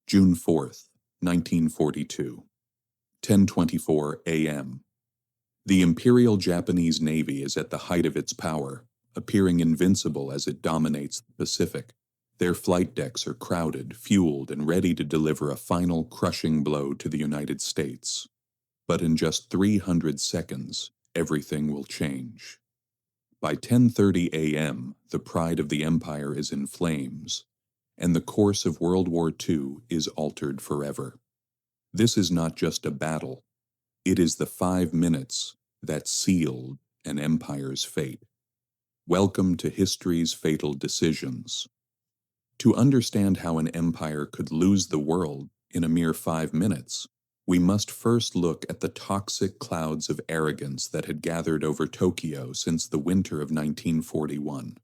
June 4th, 1942, 10:24 a.m. The Imperial Japanese Navy is at the height of its power, appearing invincible as it dominates the Pacific. Their flight decks are crowded, fueled, and ready to deliver a final crushing blow to the United States. But in just 300 seconds, everything will change. By 10:30 a.m., the pride of the Empire is in flames, and the course of World War II is altered forever. This is not just a battle. It is the 5 minutes that sealed an empire's fate. Welcome to history's fatal decisions. To understand how an empire could lose the world in a mere 5 minutes, we must first look at the toxic clouds of arrogance that had gathered over Tokyo since the winter of 1941.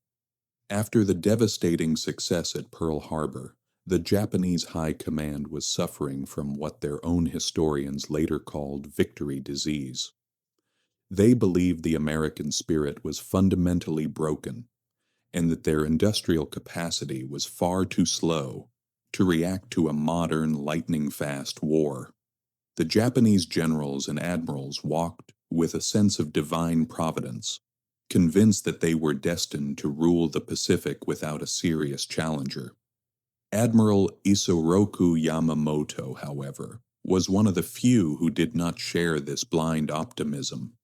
After the devastating success at Pearl Harbor, the Japanese High Command was suffering from what their own historians later called victory disease. They believed the American spirit was fundamentally broken, and that their industrial capacity was far too slow to react to a modern, lightning-fast war. The Japanese generals and admirals walked with a sense of divine providence, convinced that they were destined to rule the Pacific without a serious challenger. Admiral Isoroku Yamamoto, however, was one of the few who did not share this blind optimism.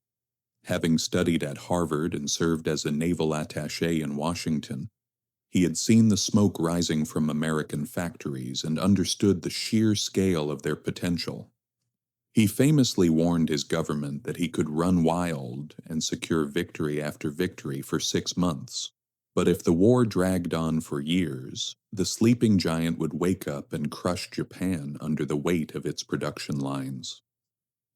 Having studied at Harvard and served as a naval attaché in Washington, he had seen the smoke rising from American factories and understood the sheer scale of their potential. He famously warned his government that he could run wild and secure victory after victory for 6 months. But if the war dragged on for years, the sleeping giant would wake up and crush Japan under the weight of its production lines.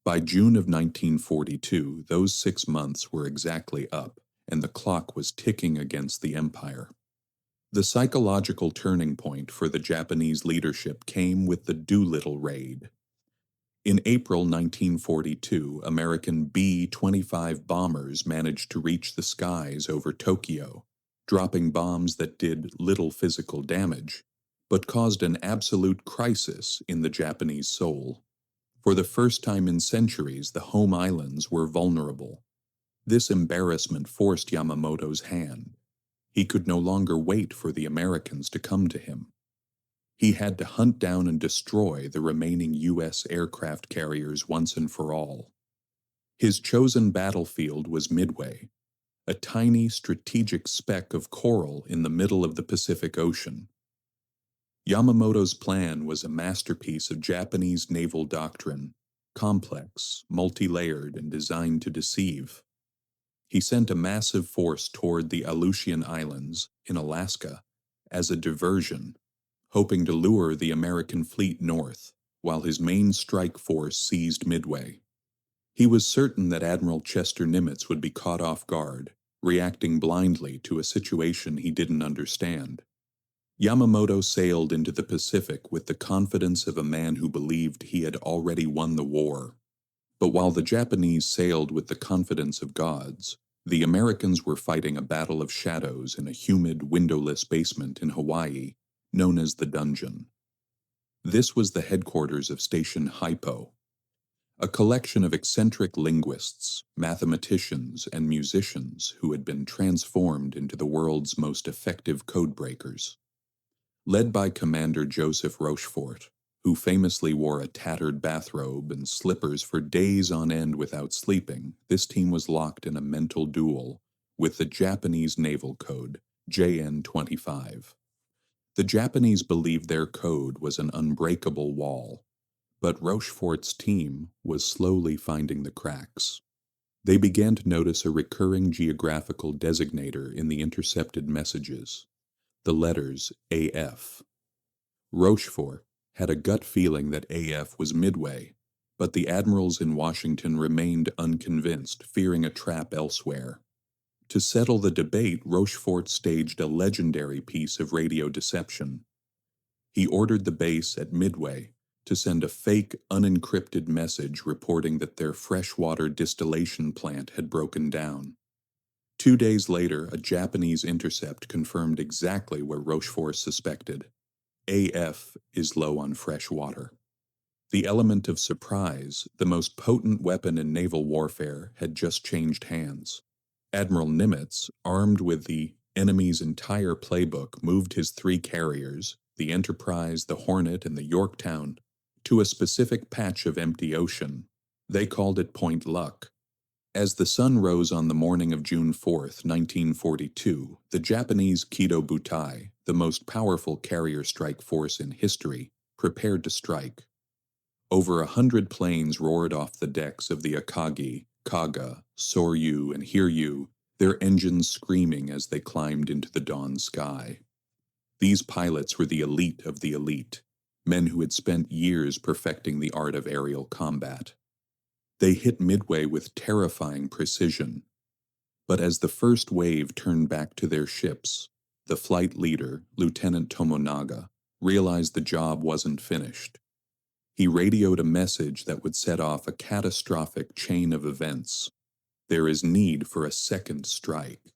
By June of 1942, those 6 months were exactly up, and the clock was ticking against the empire. The psychological turning point for the Japanese leadership came with the Doolittle raid. In April 1942, American B-25 bombers managed to reach the skies over Tokyo, dropping bombs that did little physical damage, but caused an absolute crisis in the Japanese soul. For the first time in centuries, the home islands were vulnerable. This embarrassment forced Yamamoto's hand. He could no longer wait for the Americans to come to him. He had to hunt down and destroy the remaining U.S. aircraft carriers once and for all. His chosen battlefield was Midway, a tiny strategic speck of coral in the middle of the Pacific Ocean. Yamamoto's plan was a masterpiece of Japanese naval doctrine, complex, multi-layered, and designed to deceive. He sent a massive force toward the Aleutian Islands in Alaska as a diversion, hoping to lure the American fleet north, while his main strike force seized Midway. He was certain that Admiral Chester Nimitz would be caught off guard, reacting blindly to a situation he didn't understand. Yamamoto sailed into the Pacific with the confidence of a man who believed he had already won the war. But while the Japanese sailed with the confidence of gods, the Americans were fighting a battle of shadows in a humid, windowless basement in Hawaii, known as the Dungeon. This was the headquarters of Station HYPO, a collection of eccentric linguists, mathematicians, and musicians who had been transformed into the world's most effective codebreakers. Led by Commander Joseph Rochefort, who famously wore a tattered bathrobe and slippers for days on end without sleeping, this team was locked in a mental duel with the Japanese naval code, JN-25. The Japanese believed their code was an unbreakable wall, but Rochefort's team was slowly finding the cracks. They began to notice a recurring geographical designator in the intercepted messages, the letters AF. Rochefort had a gut feeling that AF was Midway, but the admirals in Washington remained unconvinced, fearing a trap elsewhere. To settle the debate, Rochefort staged a legendary piece of radio deception. He ordered the base at Midway to send a fake, unencrypted message reporting that their freshwater distillation plant had broken down. 2 days later, a Japanese intercept confirmed exactly where Rochefort suspected. AF is low on fresh water. The element of surprise, the most potent weapon in naval warfare, had just changed hands. Admiral Nimitz, armed with the enemy's entire playbook, moved his 3 carriers, the Enterprise, the Hornet, and the Yorktown, to a specific patch of empty ocean. They called it Point Luck. As the sun rose on the morning of June 4th, 1942, the Japanese Kido Butai, the most powerful carrier strike force in history, prepared to strike. Over 100 planes roared off the decks of the Akagi, Kaga, Soryu, and Hiryu, their engines screaming as they climbed into the dawn sky. These pilots were the elite of the elite, men who had spent years perfecting the art of aerial combat. They hit Midway with terrifying precision. But as the first wave turned back to their ships, the flight leader, Lieutenant Tomonaga, realized the job wasn't finished. He radioed a message that would set off a catastrophic chain of events. There is need for a second strike.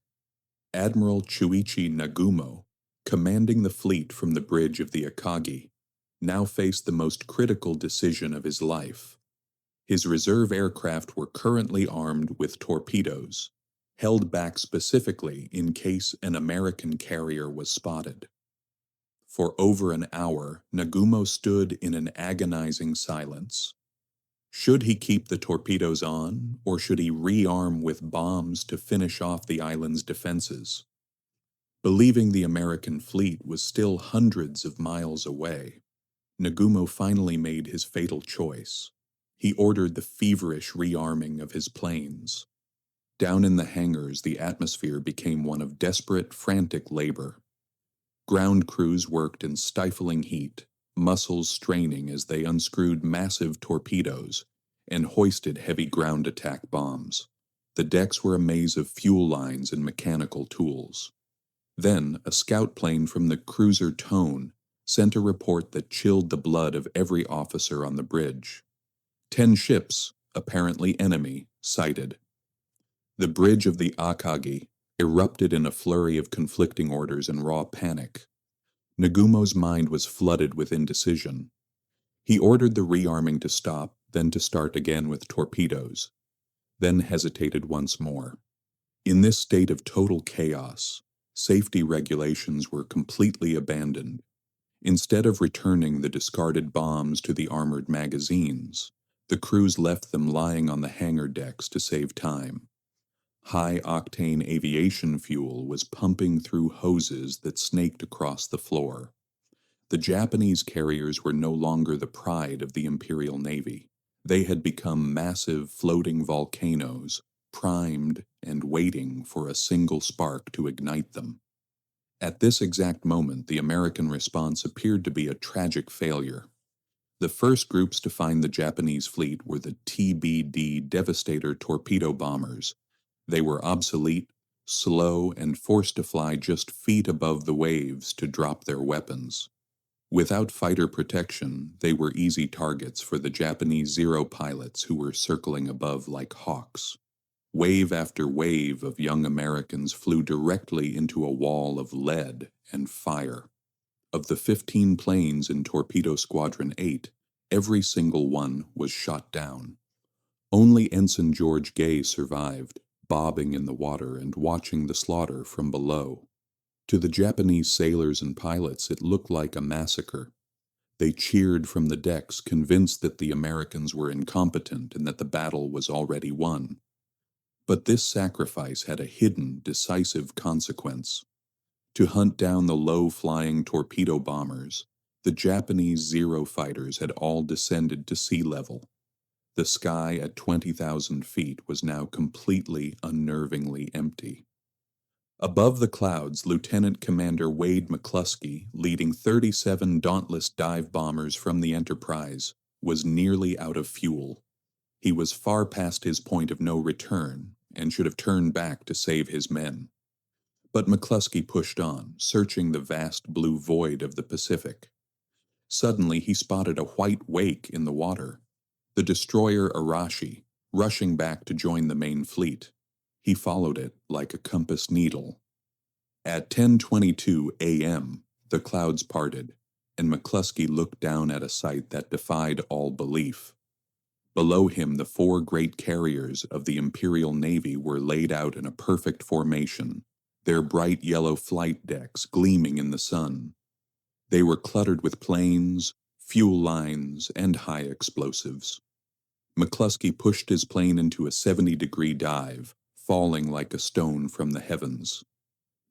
Admiral Chuichi Nagumo, commanding the fleet from the bridge of the Akagi, now faced the most critical decision of his life. His reserve aircraft were currently armed with torpedoes, held back specifically in case an American carrier was spotted. For over an hour, Nagumo stood in an agonizing silence. Should he keep the torpedoes on, or should he rearm with bombs to finish off the island's defenses? Believing the American fleet was still hundreds of miles away, Nagumo finally made his fatal choice. He ordered the feverish rearming of his planes. Down in the hangars, the atmosphere became one of desperate, frantic labor. Ground crews worked in stifling heat, muscles straining as they unscrewed massive torpedoes and hoisted heavy ground attack bombs. The decks were a maze of fuel lines and mechanical tools. Then, a scout plane from the cruiser Tone sent a report that chilled the blood of every officer on the bridge. 10 ships, apparently enemy, sighted. The bridge of the Akagi erupted in a flurry of conflicting orders and raw panic. Nagumo's mind was flooded with indecision. He ordered the rearming to stop, then to start again with torpedoes, then hesitated once more. In this state of total chaos, safety regulations were completely abandoned. Instead of returning the discarded bombs to the armored magazines, the crews left them lying on the hangar decks to save time. High-octane aviation fuel was pumping through hoses that snaked across the floor. The Japanese carriers were no longer the pride of the Imperial Navy. They had become massive floating volcanoes, primed and waiting for a single spark to ignite them. At this exact moment, the American response appeared to be a tragic failure. The first groups to find the Japanese fleet were the TBD Devastator torpedo bombers. They were obsolete, slow, and forced to fly just feet above the waves to drop their weapons. Without fighter protection, they were easy targets for the Japanese Zero pilots who were circling above like hawks. Wave after wave of young Americans flew directly into a wall of lead and fire. Of the 15 planes in Torpedo Squadron 8, every single one was shot down. Only Ensign George Gay survived, bobbing in the water and watching the slaughter from below. To the Japanese sailors and pilots, it looked like a massacre. They cheered from the decks, convinced that the Americans were incompetent and that the battle was already won. But this sacrifice had a hidden, decisive consequence. To hunt down the low-flying torpedo bombers, the Japanese Zero fighters had all descended to sea level. The sky at 20,000 feet was now completely, unnervingly empty. Above the clouds, Lieutenant Commander Wade McCluskey, leading 37 dauntless dive bombers from the Enterprise, was nearly out of fuel. He was far past his point of no return and should have turned back to save his men. But McCluskey pushed on, searching the vast blue void of the Pacific. Suddenly he spotted a white wake in the water. The destroyer Arashi, rushing back to join the main fleet. He followed it like a compass needle. At 10:22 a.m., the clouds parted, and McCluskey looked down at a sight that defied all belief. Below him, the four great carriers of the Imperial Navy were laid out in a perfect formation, their bright yellow flight decks gleaming in the sun. They were cluttered with planes, fuel lines, and high explosives. McCluskey pushed his plane into a 70-degree dive, falling like a stone from the heavens.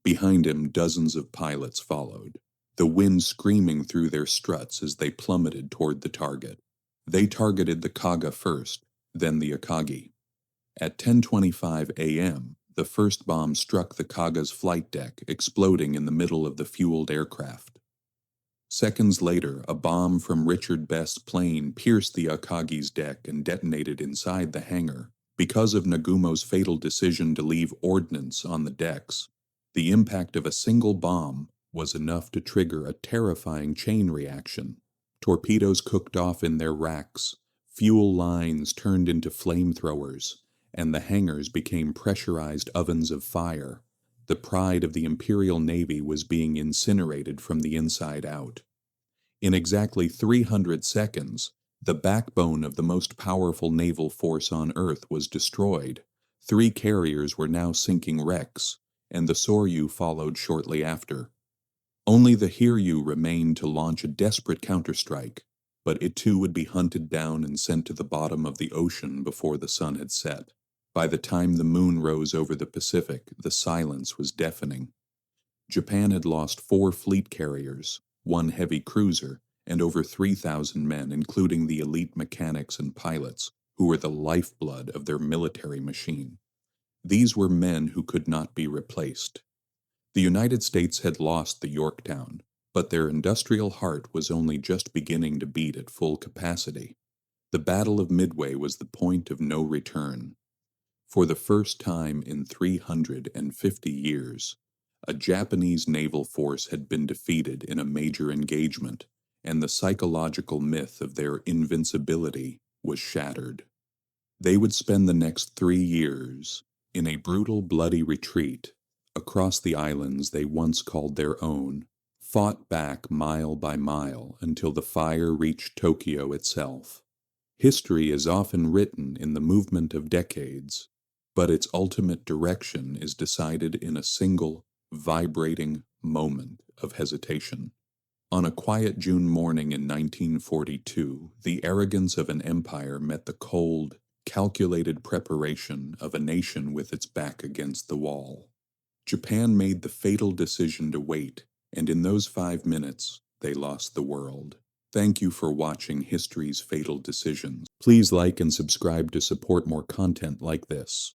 Behind him, dozens of pilots followed, the wind screaming through their struts as they plummeted toward the target. They targeted the Kaga first, then the Akagi. At 10:25 a.m., the first bomb struck the Kaga's flight deck, exploding in the middle of the fueled aircraft. Seconds later, a bomb from Richard Best's plane pierced the Akagi's deck and detonated inside the hangar. Because of Nagumo's fatal decision to leave ordnance on the decks, the impact of a single bomb was enough to trigger a terrifying chain reaction. Torpedoes cooked off in their racks, fuel lines turned into flamethrowers, and the hangars became pressurized ovens of fire. The pride of the Imperial Navy was being incinerated from the inside out. In exactly 300 seconds, the backbone of the most powerful naval force on Earth was destroyed. 3 carriers were now sinking wrecks, and the Soryu followed shortly after. Only the Hiryu remained to launch a desperate counterstrike, but it too would be hunted down and sent to the bottom of the ocean before the sun had set. By the time the moon rose over the Pacific, the silence was deafening. Japan had lost 4 fleet carriers, 1 heavy cruiser, and over 3,000 men, including the elite mechanics and pilots, who were the lifeblood of their military machine. These were men who could not be replaced. The United States had lost the Yorktown, but their industrial heart was only just beginning to beat at full capacity. The Battle of Midway was the point of no return. For the first time in 350 years, a Japanese naval force had been defeated in a major engagement, and the psychological myth of their invincibility was shattered. They would spend the next 3 years in a brutal, bloody retreat across the islands they once called their own, fought back mile by mile until the fire reached Tokyo itself. History is often written in the movement of decades, but its ultimate direction is decided in a single, vibrating moment of hesitation. On a quiet June morning in 1942, the arrogance of an empire met the cold, calculated preparation of a nation with its back against the wall. Japan made the fatal decision to wait, and in those 5 minutes, they lost the world. Thank you for watching History's Fatal Decisions. Please like and subscribe to support more content like this.